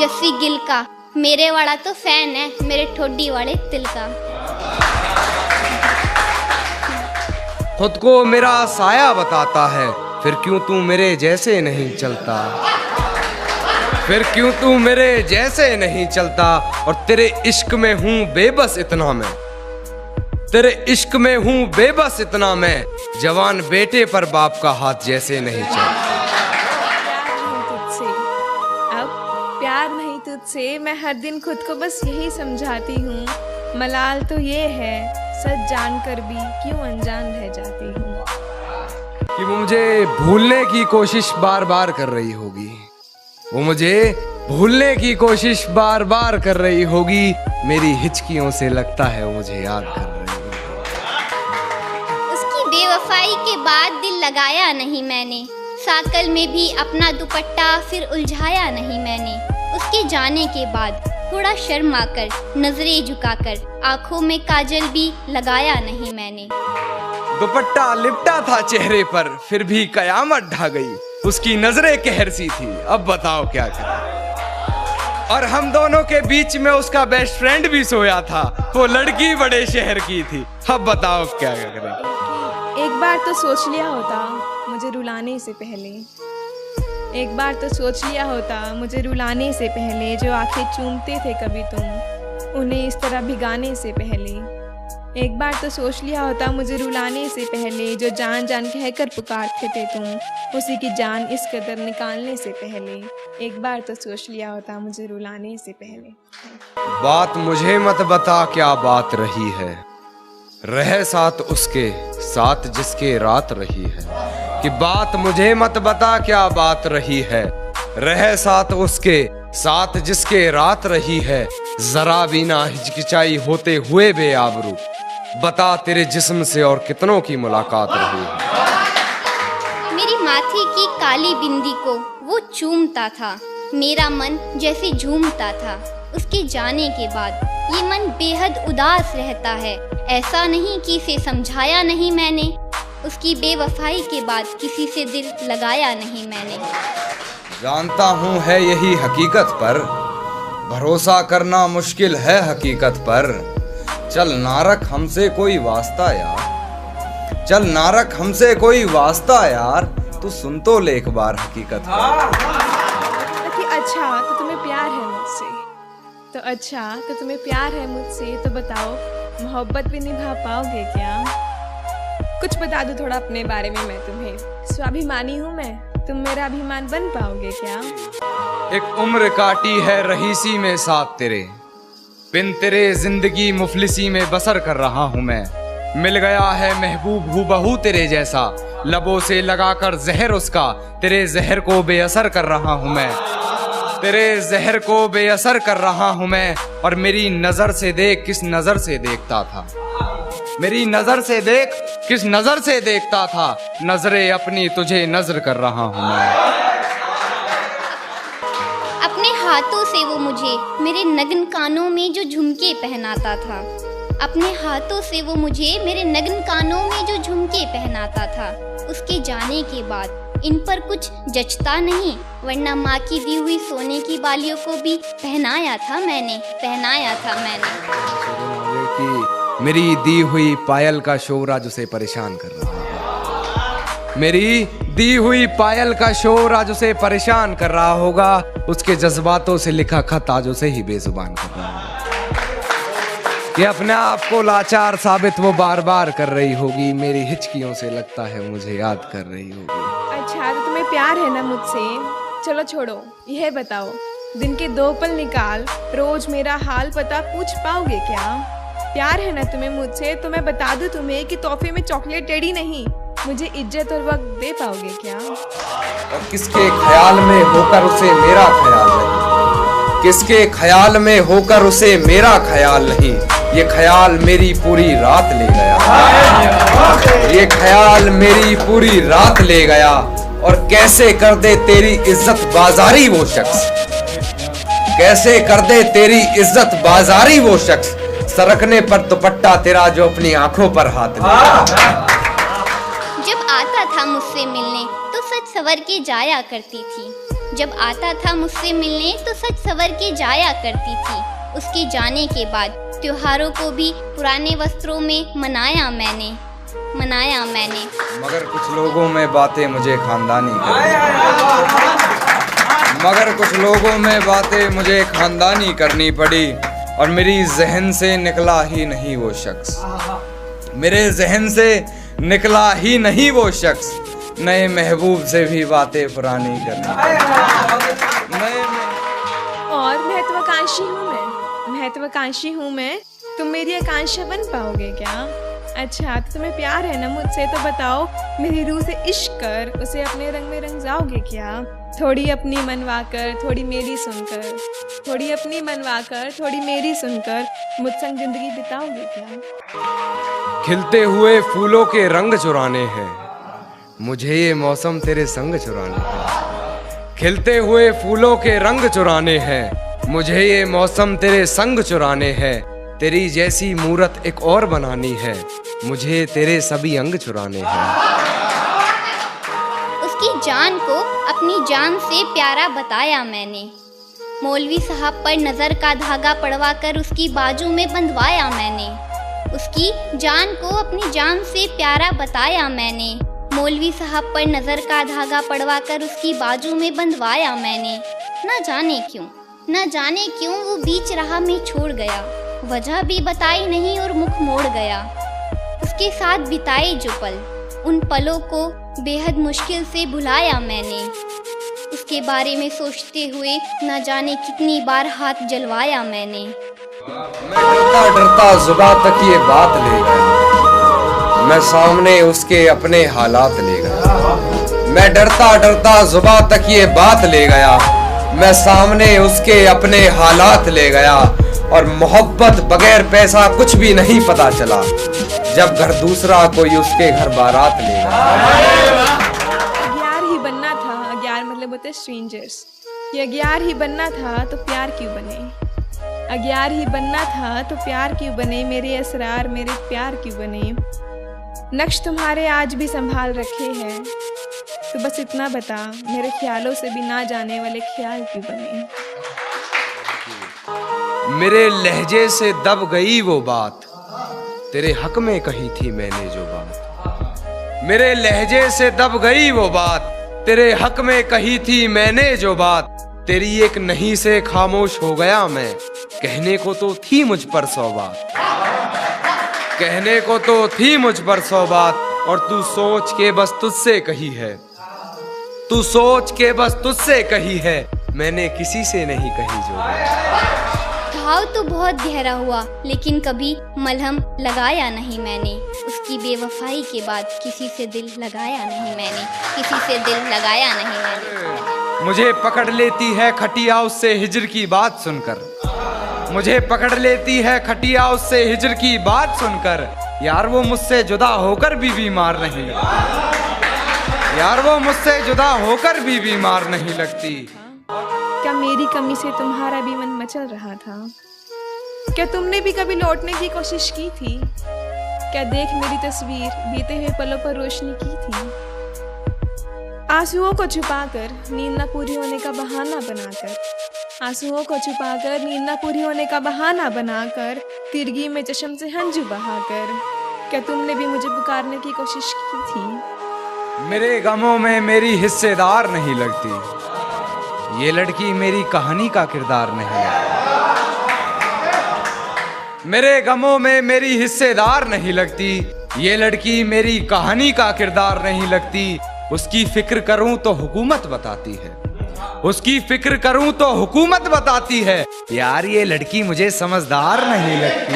जस्सी गिल का, मेरे वाला तो फैन है मेरे ठोडी वाले तिल का। खुद को मेरा साया बताता है, फिर क्यों तू मेरे जैसे नहीं चलता, फिर क्यों तू मेरे जैसे नहीं चलता। और तेरे इश्क में हूँ बेबस इतना मैं, तेरे इश्क में हूँ बेबस इतना मैं, जवान बेटे पर बाप का हाथ जैसे नहीं चलता। प्यार नहीं तुझसे, मैं हर दिन खुद को बस यही समझाती हूँ, मलाल तो ये है सच जानकर भी क्यों अनजान रह जाती हूँ। कि वो मुझे भूलने की कोशिश बार बार कर रही होगी, वो मुझे भूलने की कोशिश बार बार कर रही होगी, मेरी हिचकियों से लगता है वो मुझे याद कर रही होगी। उसकी बेवफाई के बाद दिल लगाया नहीं मैंने, साकल में भी अपना दुपट्टा फिर उलझाया नहीं मैंने। उसके जाने के बाद थोड़ा शर्मा कर, नजरें झुकाकर, आंखों में काजल भी लगाया नहीं मैंने। दुपट्टा लिपटा था चेहरे पर, फिर भी कयामत ढा गई, उसकी नजरें कहर सी थी, अब बताओ क्या करें। और हम दोनों के बीच में उसका बेस्ट फ्रेंड भी सोया था, वो लड़की बड़े शहर की थी, अब बताओ क्या करें। एक बार तो सोच लिया होता मुझे रुलाने से पहले, एक बार तो सोच लिया होता मुझे रुलाने से पहले, जो आंखें चूमते थे कभी तुम उन्हें इस तरह भिगाने से पहले। एक बार तो सोच लिया होता मुझे रुलाने से पहले, जो जान जान कहकर पुकारते थे तुम उसी की जान इस कदर निकालने से पहले। एक बार तो सोच लिया होता मुझे रुलाने से पहले। बात मुझे मत बता क्या बात रही है, रहे साथ उसके साथ जिसके रात रही है। कि बात मुझे मत बता क्या बात रही है, रहे साथ उसके साथ जिसके रात रही है। जरा भी ना हिचकिचाई होते हुए बेआबरू, बता तेरे जिस्म से और कितनों की मुलाकात रही है। मेरी माथे की काली बिंदी को वो चूमता था, मेरा मन जैसे झूमता था। उसके जाने के बाद ये मन बेहद उदास रहता है, ऐसा नहीं कि इसे समझाया नहीं मैंने। उसकी बेवफाई के बाद किसी से दिल लगाया नहीं मैंने। जानता हूँ है यही हकीकत पर, भरोसा करना मुश्किल है हकीकत पर। चल ना रख हमसे कोई वास्ता यार, चल ना रख हमसे कोई वास्ता यार, तू सुन तो ले एक बार हकीकत पर। कि अच्छा तो तुम्हें प्यार है मुझसे, तो अच्छा तो तुम्हें प्यार है मुझसे, तो बताओ मोहब्बत भी निभा पाओगे क्या? कुछ बता दो थोड़ा अपने बारे में, मैं तुम्हें स्वाभिमानी हूँ मैं, तुम मेरा अभिमान बन पाओगे क्या? एक उम्र काटी है रहीसी में साथ तेरे, बिन तेरे जिंदगी मुफलिसी में बसर कर रहा हूँ मैं। मिल गया है महबूब हूबहू तेरे जैसा, लबों से लगाकर जहर उसका, तेरे जहर को बेअसर कर रहा हूँ मैं, तेरे जहर को बेअसर कर रहा हूँ मैं। और मेरी नजर से देख किस नजर से देखता था, मेरी नजर से देख किस नजर से देखता था, नजरें अपनी तुझे नजर कर रहा हूँ मैं। अपने हाथों से वो मुझे मेरे नग्न कानों में जो झुमके पहनाता था, अपने हाथों से वो मुझे मेरे नग्न कानों में जो झुमके पहनाता था। उसके जाने के बाद इन पर कुछ जचता नहीं, वरना माँ की दी हुई सोने की बालियों को भी पहनाया था मैंने, पहनाया था मैंने। मेरी दी हुई पायल का शोर आज उसे परेशान कर रहा है, मेरी दी हुई पायल का शोर आज उसे परेशान कर रहा होगा, उसके जज्बातों से लिखा खत आज उसे ही बेजुबान कर रहा होगा। कि अपने आप को लाचार साबित वो बार बार कर रही होगी, मेरी हिचकियों से लगता है मुझे याद कर रही होगी। अच्छा तो तुम्हें प्यार है ना मुझसे, चलो छोड़ो यह बताओ, दिन के 2 पल निकाल रोज मेरा हाल पता पूछ पाओगे क्या? प्यार है ना तुम्हें मुझसे, तो मैं बता दूं तुम्हें कि तोहफे में चॉकलेट टेडी नहीं, मुझे इज्जत और वक्त दे पाओगे क्या? और किसके ख्याल में होकर उसे मेरा ख्याल नहीं, किसके ख्याल में होकर उसे मेरा ख्याल नहीं, ये ख्याल मेरी पूरी रात ले गया, ये ख्याल मेरी पूरी रात ले गया। और कैसे कर दे तेरी इज्जत बाजारी वो शख्स, कैसे कर दे तेरी इज्जत बाजारी वो शख्स, सरकने पर दुपट्टा तेरा जो अपनी आंखों पर हाथ ले। जब आता था मुझसे मिलने तो सच सवर के जाया करती थी, जब आता था मुझसे मिलने तो सच सवर के जाया करती थी। उसके जाने के बाद त्योहारों को भी पुराने वस्त्रों में मनाया मैंने। मगर कुछ लोगों में बातें मुझे खानदानी करनी पड़ी और मेरी जहन से निकला ही नहीं वो शख्स। नए महबूब से भी बातें पुरानी करनी पड़ी। और महत्वाकांक्षी हूँ मैं। तुम मेरी आकांक्षा बन पाओगे क्या? अच्छा, तो तुम्हें प्यार है ना मुझसे, तो बताओ मेरी रूह से इश्क कर उसे अपने रंग में रंग जाओगे क्या? थोड़ी अपनी मनवा कर थोड़ी मेरी सुनकर मुझ संग जिंदगी बिताओगे क्या? खिलते हुए फूलों के रंग चुराने हैं, मुझे ये मौसम तेरे संग चुराने हैं। खिलते हुए फूलों के रंग चुराने हैं, मुझे ये मौसम तेरे संग चुराने हैं। तेरी जैसी मूरत एक और बनानी है, मुझे तेरे सभी अंग चुराने हैं। उसकी जान को अपनी जान से प्यारा बताया मैंने। मौलवी साहब पर नज़र का धागा पड़वा कर उसकी बाजू में बंधवाया मैंने। उसकी जान को अपनी जान से प्यारा बताया मैंने। मौलवी साहब पर नज़र का धागा पड़वा कर उसकी बाजू में बंधवाया मैंने। न जाने क्यों वो बीच राह में छोड़ गया, वजह भी बताई नहीं और मुख मोड़ गया। उसके साथ बिताए जो पल, उन पलों को बेहद मुश्किल से भुलाया मैंने। उसके बारे में सोचते हुए न जाने कितनी बार हाथ जलवाया मैंने। मैं डरता जुबां तक ये बात ले गया, मैं सामने उसके अपने हालात ले गया। मैं डरता जुबां तक ये बात ले गया, मैं सामने उसके अपने हालात ले गया। और मोहब्बत बगैर पैसा कुछ भी नहीं पता चला, जब घर दूसरा कोई उसके घर बारात ले गया। अग्यार ही बनना था, अग्यार मतलब होते स्ट्रेंजर्स। ये अग्यार ही बनना था तो प्यार क्यों बने? अग्यार ही बनना था तो प्यार क्यों बने? मेरे असरार मेरे प्यार क्यों बने? नक्श तुम्हारे आज भी संभाल रखे हैं, तो बस इतना बता, मेरे ख्यालों से भी ना जाने वाले ख्याल क्यों बने? मेरे लहजे से दब गई वो बात, तेरे हक में कही थी मैंने जो बात। मेरे लहजे से दब गई वो बात, तेरे हक में कही थी मैंने जो बात। तेरी एक नहीं से खामोश हो गया मैं, कहने को तो थी मुझ पर 100 बात। कहने को तो थी मुझ पर 100 बात, और तू सोच के बस तुझसे कही है। तू सोच के बस तुझसे कही है, मैंने किसी से नहीं कही जो बात। घाव तो बहुत गहरा हुआ, लेकिन कभी मलहम लगाया नहीं मैंने। उसकी बेवफाई के बाद किसी से दिल लगाया नहीं मैंने। मुझे पकड़ लेती है खटिया उससे हिजर की बात सुनकर। मुझे पकड़ लेती है खटिया उससे हिजर की बात सुनकर। यार वो मुझसे जुदा होकर भी बीमार नहीं लगती। यार वो मुझसे जुदा होकर भी बीमार नहीं लगती। क्या मेरी कमी से तुम्हारा भी मन मचल रहा था? क्या तुमने भी कभी लौटने की कोशिश की थी? क्या देख मेरी तस्वीर बीते हुए पलों पर रोशनी की थी? आंसुओं को छुपाकर नींद न पूरी होने का बहाना बनाकर, आंसुओं को छुपाकर नींद न पूरी होने का बहाना बनाकर, तिरगी में चश्म से हंजू बहाकर, क्या तुमने भी मुझे पुकारने की कोशिश की थी? मेरे गमों में मेरी हिस्सेदार नहीं लगती, ये लड़की मेरी कहानी का किरदार नहीं है। मेरे गमों में मेरी हिस्सेदार नहीं लगती, ये लड़की मेरी कहानी का किरदार नहीं लगती। उसकी फिक्र करूं तो हुकूमत बताती है, उसकी फिक्र करूं तो हुकूमत बताती है। यार ये लड़की मुझे समझदार नहीं लगती।